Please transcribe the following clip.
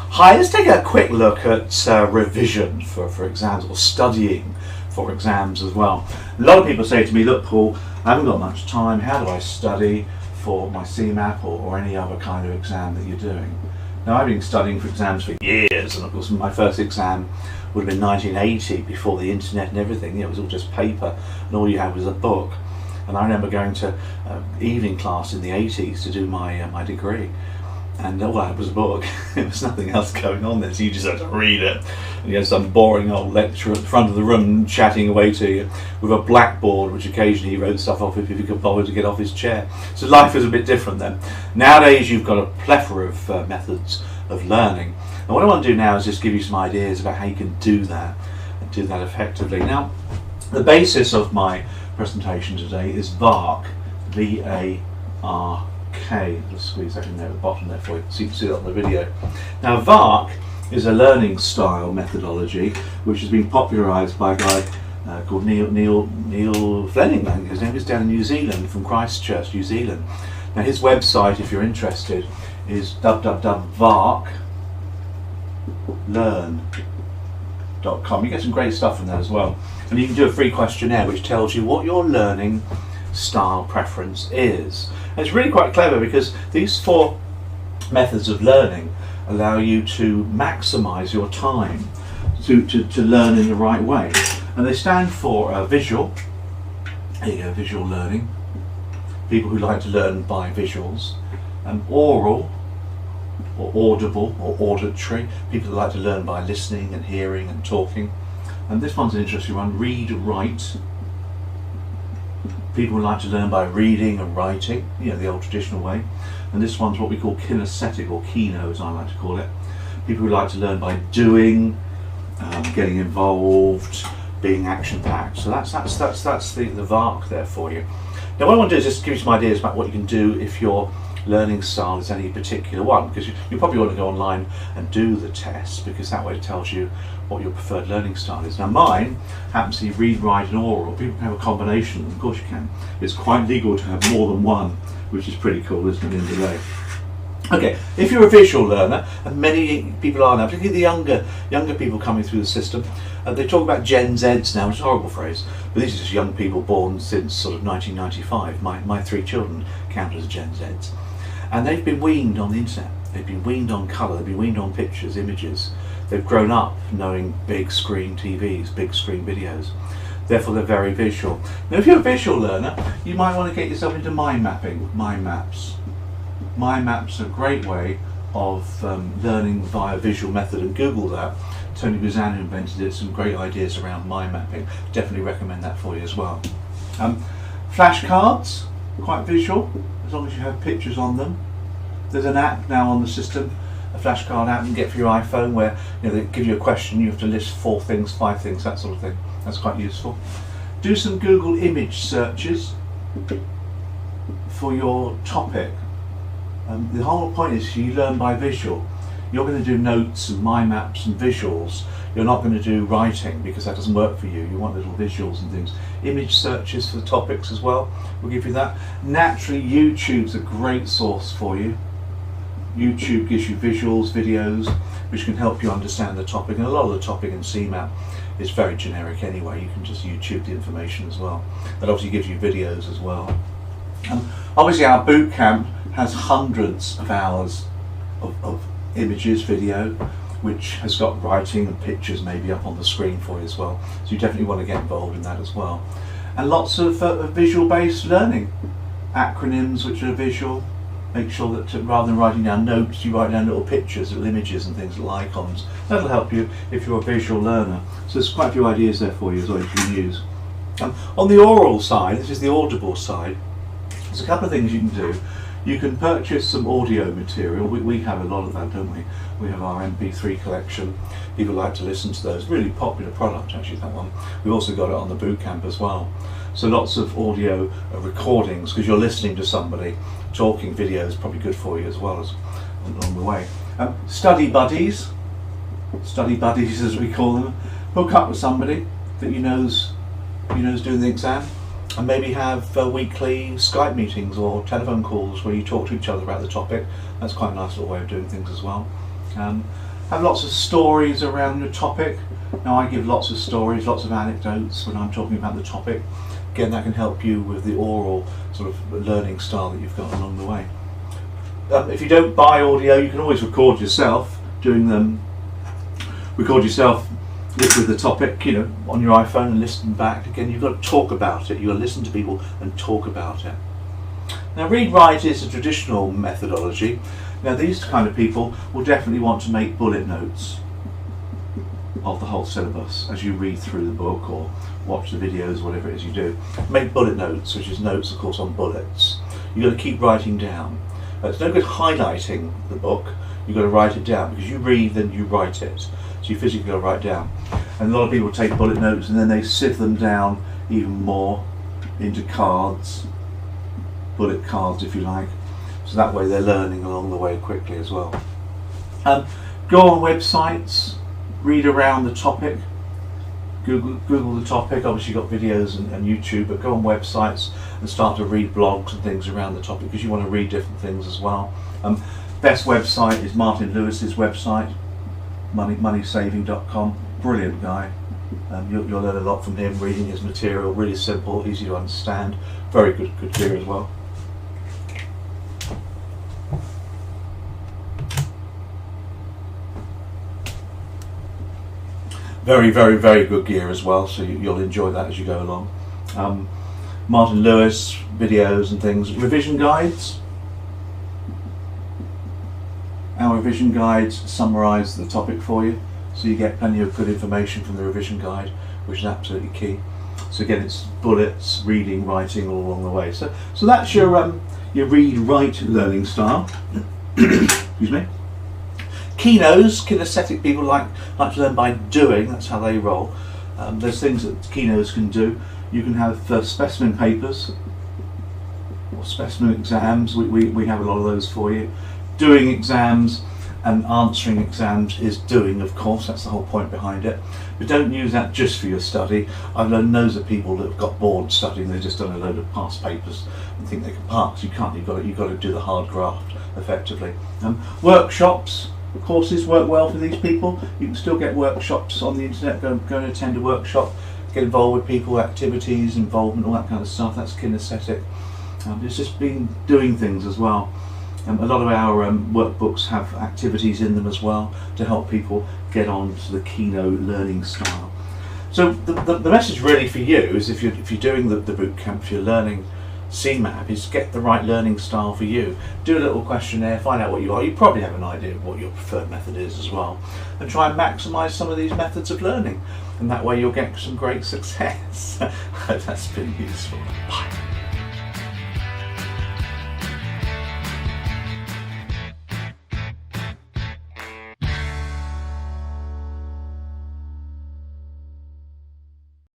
Hi, let's take a quick look at revision for exams, or studying for exams as well. A lot of people say to me, look Paul, I haven't got much time, how do I study for my CeMAP or any other kind of exam that you're doing? Now, I've been studying for exams for years, and of course my first exam would have been 1980, before the internet and everything. It was all just paper and all you had was a book. And I remember going to evening class in the 80s to do my degree. And all I had was a book. There was nothing else going on there, so you just had to read it. And you had some boring old lecturer at the front of the room chatting away to you with a blackboard, which occasionally he wrote stuff off if he could bother to get off his chair. So life was a bit different then. Nowadays you've got a plethora of methods of learning. And what I want to do now is just give you some ideas about how you can do that, and do that effectively. Now, the basis of my presentation today is VARK, V-A-R-K. Just squeeze that in there at the bottom there for you, so you can see that on the video. Now, VARK is a learning style methodology which has been popularised by a guy called Neil Fleming. I think his name is, down in New Zealand, from Christchurch, New Zealand. Now, his website, if you're interested, is www.varklearn.com. You get some great stuff from that as well, and you can do a free questionnaire which tells you what your learning style preference is. And it's really quite clever, because these 4 methods of learning allow you to maximise your time to learn in the right way. And they stand for visual, there you go, visual learning, people who like to learn by visuals, oral, or audible, or auditory, people who like to learn by listening and hearing and talking. And this one's an interesting one, read, write. People who like to learn by reading and writing, you know, the old traditional way. And this one's what we call kinesthetic, or kino as I like to call it. People who like to learn by doing, getting involved, being action-packed. So that's the VARK there for you. Now, what I want to do is just give you some ideas about what you can do if your learning style is any particular one, because you probably want to go online and do the test, because that way it tells you what your preferred learning style is. Now, mine happens to be read, write and oral. People can have a combination, of course you can. It's quite legal to have more than one, which is pretty cool, isn't it, in the day? Okay, if you're a visual learner, and many people are now, particularly the younger people coming through the system, they talk about Gen Zs now, which is a horrible phrase, but these are just young people born since sort of 1995. My 3 children count as Gen Zs. And they've been weaned on the internet, they've been weaned on colour, they've been weaned on pictures, images. They've grown up knowing big screen TVs, big screen videos. Therefore they're very visual. Now, if you're a visual learner, you might want to get yourself into mind mapping, mind maps. Mind maps are a great way of learning via visual method, and Google that. Tony Buzan, who invented it, some great ideas around mind mapping. Definitely recommend that for you as well. Flashcards, quite visual, as long as you have pictures on them. There's an app now on the system, a flashcard app you can get for your iPhone, where they give you a question, you have to list 4 things, 5 things, that sort of thing. That's quite useful. Do some Google image searches for your topic. The whole point is you learn by visual. You're going to do notes and mind maps and visuals. You're not going to do writing, because that doesn't work for you. You want little visuals and things. Image searches for the topics as well will give you that. Naturally, YouTube's a great source for you. YouTube gives you visuals, videos, which can help you understand the topic. And a lot of the topic in CeMAP is very generic anyway. You can just YouTube the information as well. That obviously gives you videos as well. Obviously, our boot camp has hundreds of hours of images, video, which has got writing and pictures maybe up on the screen for you as well. So you definitely want to get involved in that as well. And lots of visual-based learning. Acronyms which are visual. Make sure that rather than writing down notes, you write down little pictures, little images and things, little icons. That'll help you if you're a visual learner. So there's quite a few ideas there for you as well you can use. On the oral side, this is the audible side, there's a couple of things you can do. You can purchase some audio material. We have a lot of that, don't we? We have our MP3 collection. People like to listen to those. Really popular product, actually, that one. We've also got it on the boot camp as well. So lots of audio recordings, because you're listening to somebody talking. Video is probably good for you as well as along the way. Study buddies as we call them. Hook up with somebody that you know's doing the exam. And maybe have weekly Skype meetings or telephone calls where you talk to each other about the topic. That's quite a nice little way of doing things as well. Have lots of stories around your topic. Now I give lots of stories, lots of anecdotes when I'm talking about the topic. Again, that can help you with the oral sort of learning style that you've got along the way. If you don't buy audio, you can always record yourself doing them. Record yourself with the topic, you know, on your iPhone and listen back. Again, you've got to talk about it. You've got to listen to people and talk about it. Now, read-write is a traditional methodology. Now, these kind of people will definitely want to make bullet notes of the whole syllabus as you read through the book or watch the videos, whatever it is you do. Make bullet notes, which is notes, of course, on bullets. You've got to keep writing down. It's no good highlighting the book. You've got to write it down, because you read, then you write it. So you physically got to write down. And a lot of people take bullet notes and then they sieve them down even more into cards, bullet cards if you like. So that way they're learning along the way quickly as well. Go on websites, read around the topic, Google the topic. Obviously you've got videos and YouTube, but go on websites and start to read blogs and things around the topic, because you want to read different things as well. Best website is Martin Lewis's website, moneysaving.com. Brilliant guy. You'll learn a lot from him reading his material. Really simple, easy to understand. Very good gear as well. Very, very, very good gear as well, so you'll enjoy that as you go along. Martin Lewis videos and things. Revision guides. Our revision guides summarise the topic for you, so you get plenty of good information from the revision guide, which is absolutely key. So again, it's bullets, reading, writing all along the way. So that's your read-write learning style. Excuse me. Kinesthetic people like to learn by doing. That's how they roll. There's things that kinos can do. You can have specimen papers or specimen exams. We have a lot of those for you. Doing exams and answering exams is doing, of course. That's the whole point behind it. But don't use that just for your study. I've known loads of people that have got bored studying. They've just done a load of past papers and think they can pass. You can't. You've got to do the hard graft effectively. Workshops. Courses work well for these people. You can still get workshops on the internet. Go and attend a workshop, get involved with people, activities, involvement, all that kind of stuff. That's kinesthetic. It's just been doing things as well. A lot of our workbooks have activities in them as well to help people get on to the Kino learning style. So the message really for you is, if you're doing the boot camp, if you're learning CeMAP, is get the right learning style for you. Do a little questionnaire, find out what you are. You probably have an idea of what your preferred method is as well, and try and maximise some of these methods of learning, and that way you'll get some great success. I hope that's been useful. Bye.